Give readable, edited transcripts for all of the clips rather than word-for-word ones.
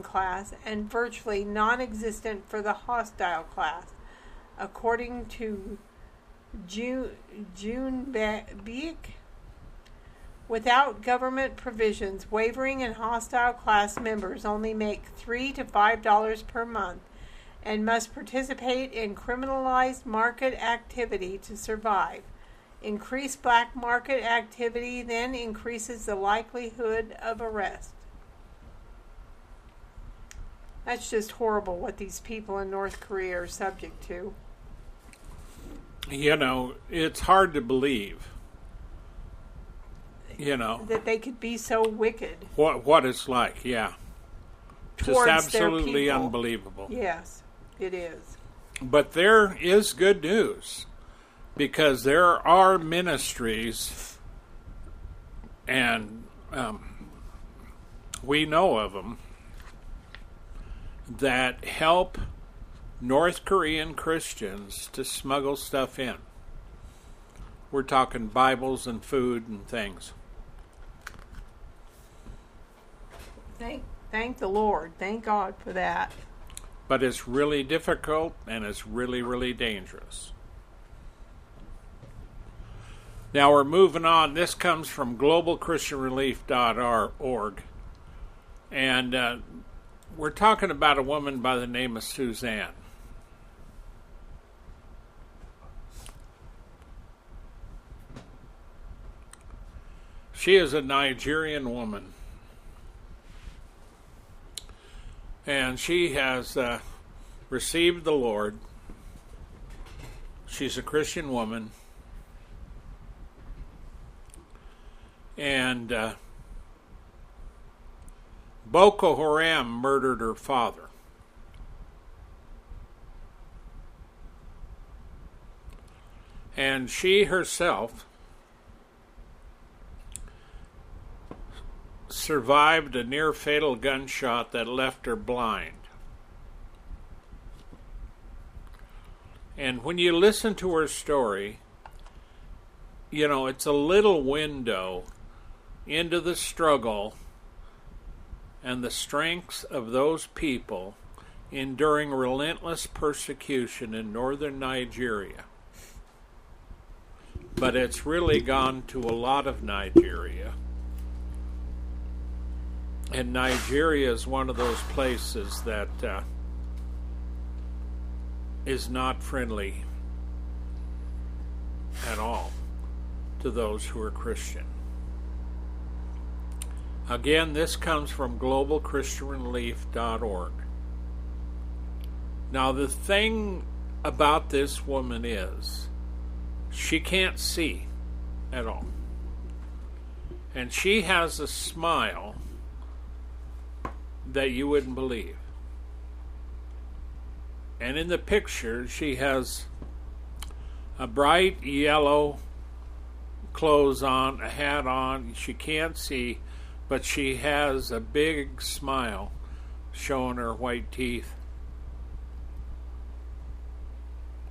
class and virtually non-existent for the hostile class, according to June Beek. Without government provisions, wavering and hostile class members only make $3 to $5 per month and must participate in criminalized market activity to survive. Increased black market activity then increases the likelihood of arrest. That's just horrible what these people in North Korea are subject to. You know, it's hard to believe. You know, that they could be so wicked. What it's like, yeah. Towards just absolutely their people. Unbelievable. Yes, it is. But there is good news, because there are ministries, and we know of them, that help North Korean Christians to smuggle stuff in. We're talking Bibles and food and things. Thank the Lord. Thank God for that. But it's really difficult, and it's really, really dangerous. Now we're moving on. This comes from globalchristianrelief.org. And we're talking about a woman by the name of Suzanne. She is a Nigerian woman. And she has received the Lord. She's a Christian woman. And Boko Haram murdered her father. And she herself survived a near-fatal gunshot that left her blind. And when you listen to her story, you know, it's a little window into the struggle and the strengths of those people enduring relentless persecution in northern Nigeria. But it's really gone to a lot of Nigeria. And Nigeria is one of those places that is not friendly at all to those who are Christian. Again, this comes from globalchristianrelief.org. Now, the thing about this woman is she can't see at all. And she has a smile that you wouldn't believe. And in the picture, she has a bright yellow clothes on, a hat on. She can't see, but she has a big smile showing her white teeth.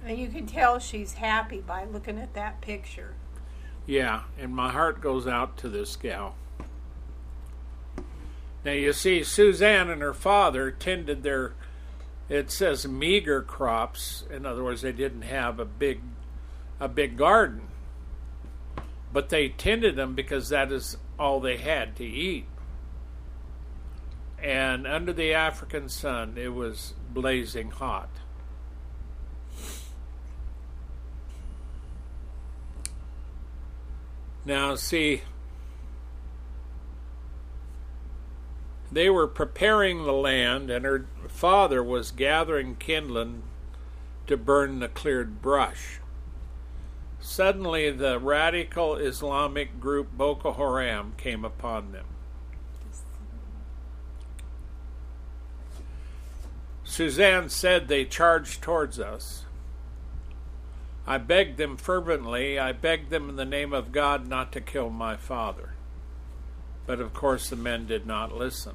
And you can tell she's happy by looking at that picture. Yeah, and my heart goes out to this gal. Now you see, Suzanne and her father tended their, it says, meager crops. In other words, they didn't have a big garden. But they tended them because that is all they had to eat. And under the African sun, it was blazing hot. Now see, they were preparing the land, and her father was gathering kindling to burn the cleared brush. Suddenly, the radical Islamic group Boko Haram came upon them. Suzanne said they charged towards us. I begged them fervently. I begged them in the name of God not to kill my father. But of course the men did not listen.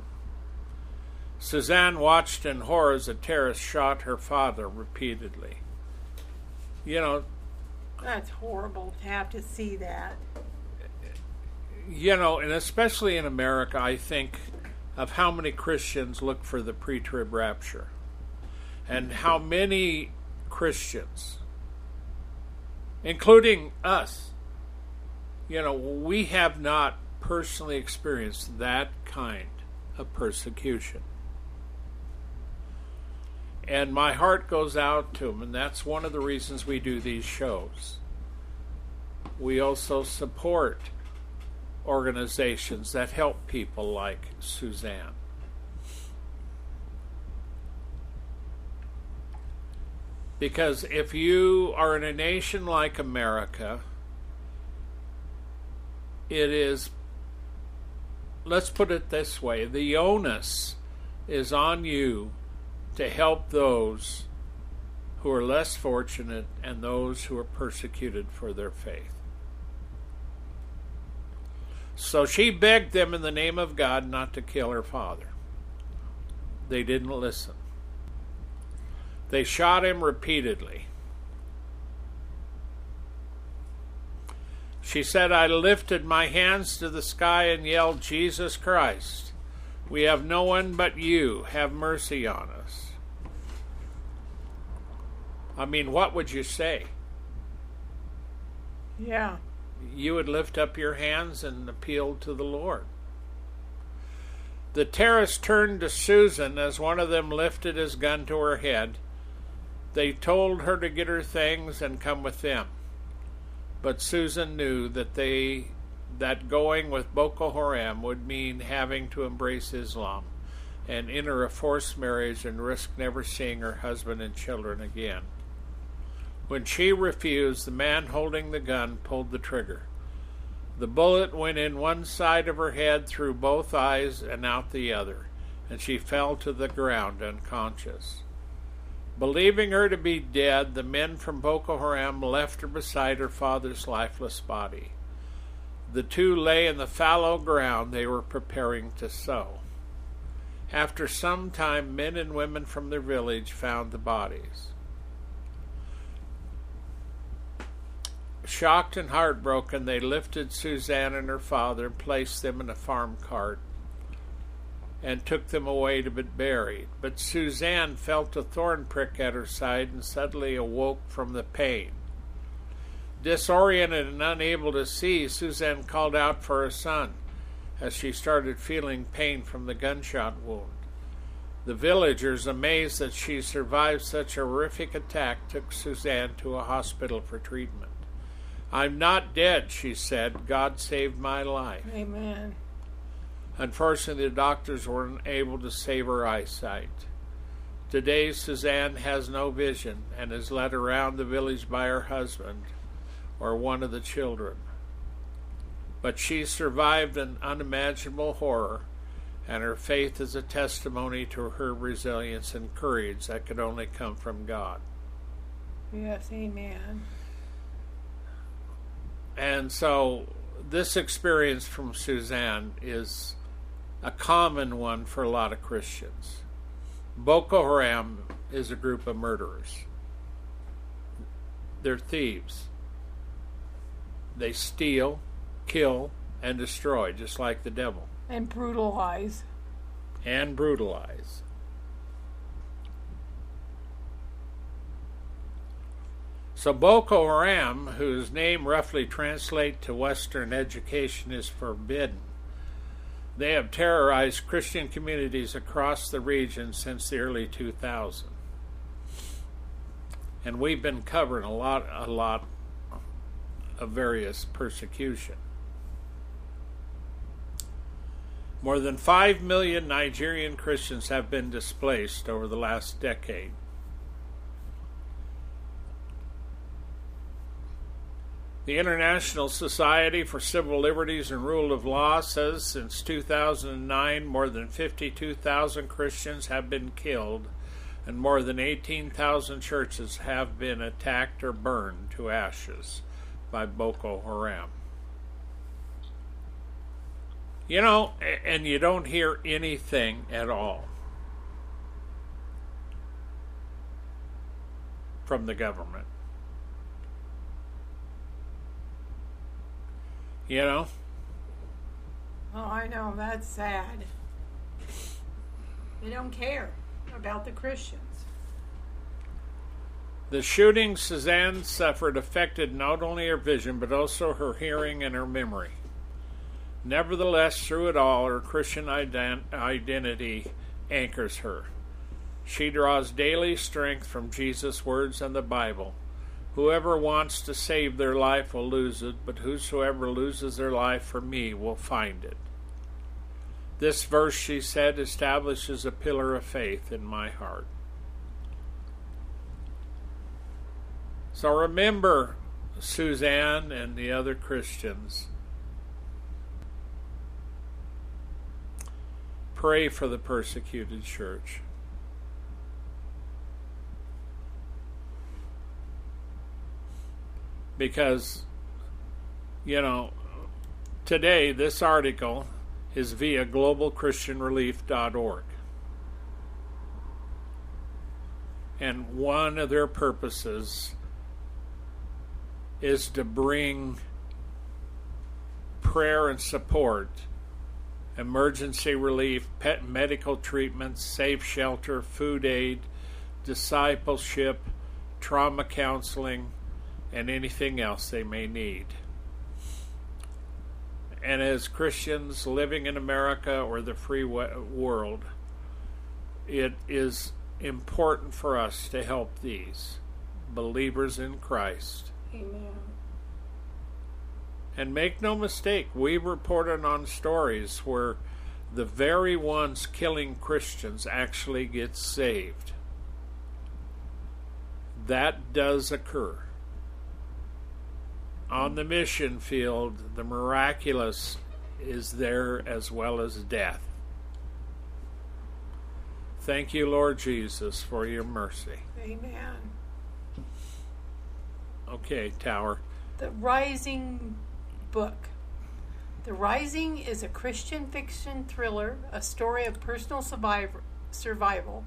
Suzanne watched in horror as a terrorist shot her father repeatedly. You know, that's horrible to have to see that. You know, and especially in America, I think of how many Christians look for the pre-trib rapture, and how many Christians, including us, we have not personally experienced that kind of persecution. And my heart goes out to them, and that's one of the reasons we do these shows. We also support organizations that help people like Suzanne. Because if you are in a nation like America, it is, let's put it this way, the onus is on you to help those who are less fortunate and those who are persecuted for their faith. So she begged them in the name of God not to kill her father. They didn't listen. They shot him repeatedly. She said, I lifted my hands to the sky and yelled, Jesus Christ, we have no one but you. Have mercy on us. I mean, what would you say? Yeah. You would lift up your hands and appeal to the Lord. The terrorists turned to Susan as one of them lifted his gun to her head. They told her to get her things and come with them. But Susan knew that going with Boko Haram would mean having to embrace Islam and enter a forced marriage and risk never seeing her husband and children again. When she refused, the man holding the gun pulled the trigger. The bullet went in one side of her head, through both eyes, and out the other, and she fell to the ground unconscious. Believing her to be dead, the men from Boko Haram left her beside her father's lifeless body. The two lay in the fallow ground they were preparing to sow. After some time, men and women from their village found the bodies. Shocked and heartbroken, they lifted Suzanne and her father, placed them in a farm cart, and took them away to be buried. But Suzanne felt a thorn prick at her side and suddenly awoke from the pain. Disoriented and unable to see, Suzanne called out for her son as she started feeling pain from the gunshot wound. The villagers, amazed that she survived such a horrific attack, took Suzanne to a hospital for treatment. I'm not dead, she said. God saved my life. Amen. Unfortunately, the doctors weren't able to save her eyesight. Today, Suzanne has no vision and is led around the village by her husband or one of the children. But she survived an unimaginable horror, and her faith is a testimony to her resilience and courage that could only come from God. Yes, amen. And so this experience from Suzanne is a common one for a lot of Christians. Boko Haram is a group of murderers. They're thieves. They steal, kill, and destroy, just like the devil. And brutalize. And brutalize. So Boko Haram, whose name roughly translates to Western education is forbidden, they have terrorized Christian communities across the region since the early 2000s. And we've been covering a lot of various persecution. More than 5 million Nigerian Christians have been displaced over the last decade. The International Society for Civil Liberties and Rule of Law says since 2009, more than 52,000 Christians have been killed, and more than 18,000 churches have been attacked or burned to ashes by Boko Haram. You know, and you don't hear anything at all from the government. You know? Oh, I know. That's sad. They don't care about the Christians. The shooting Suzanne suffered affected not only her vision, but also her hearing and her memory. Nevertheless, through it all, her Christian identity anchors her. She draws daily strength from Jesus' words and the Bible. Whoever wants to save their life will lose it, but whosoever loses their life for me will find it. This verse, she said, establishes a pillar of faith in my heart. So remember, Suzanne and the other Christians, pray for the persecuted church. Because, today this article is via globalchristianrelief.org. And one of their purposes is to bring prayer and support, emergency relief, medical treatments, safe shelter, food aid, discipleship, trauma counseling, and anything else they may need. And as Christians living in America or the free world, it is important for us to help these believers in Christ. Amen. And make no mistake, we reported on stories where the very ones killing Christians actually get saved. That does occur. On the mission field, the miraculous is there as well as death. Thank you, Lord Jesus, for your mercy. Amen. Okay, Tower. The Rising book. The Rising is a Christian fiction thriller, a story of personal survival,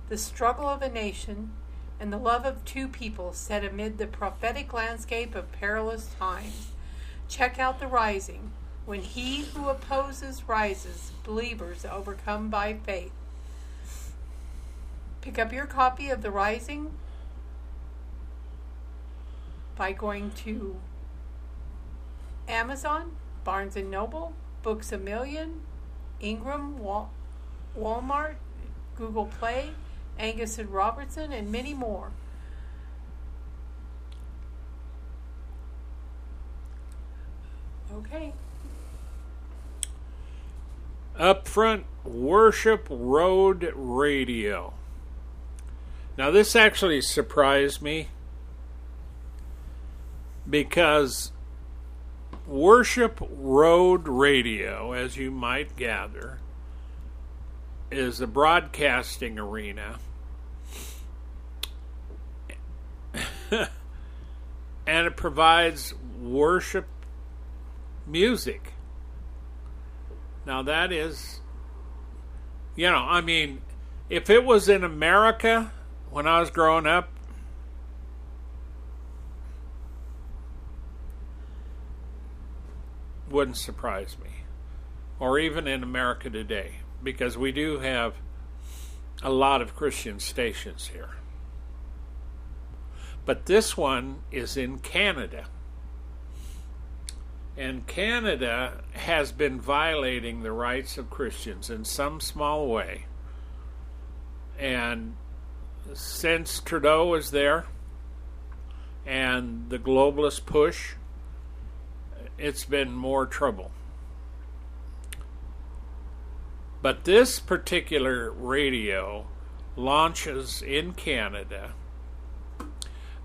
the struggle of a nation, and the love of two people set amid the prophetic landscape of perilous times. Check out The Rising. When he who opposes rises, believers overcome by faith. Pick up your copy of The Rising by going to Amazon, Barnes & Noble, Books A Million, Ingram, Walmart, Google Play, Angus and Robertson, and many more. Okay. Up front, Worship Road Radio. Now, this actually surprised me because Worship Road Radio, as you might gather, is a broadcasting arena. And it provides worship music. Now that is, if it was in America when I was growing up, wouldn't surprise me. Or even in America today, because we do have a lot of Christian stations here. But this one is in Canada. And Canada has been violating the rights of Christians in some small way. And since Trudeau is there and the globalist push, it's been more trouble. But this particular radio launches in Canada.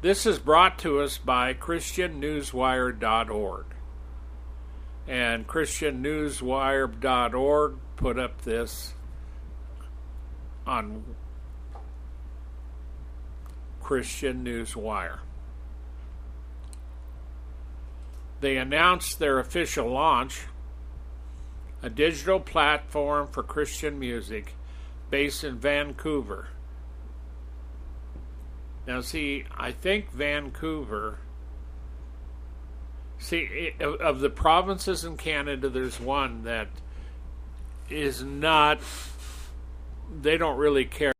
This is brought to us by ChristianNewsWire.org. And ChristianNewsWire.org put up this on Christian Newswire. They announced their official launch, a digital platform for Christian music based in Vancouver. Now, see, I think Vancouver, of the provinces in Canada, there's one that is not they don't really care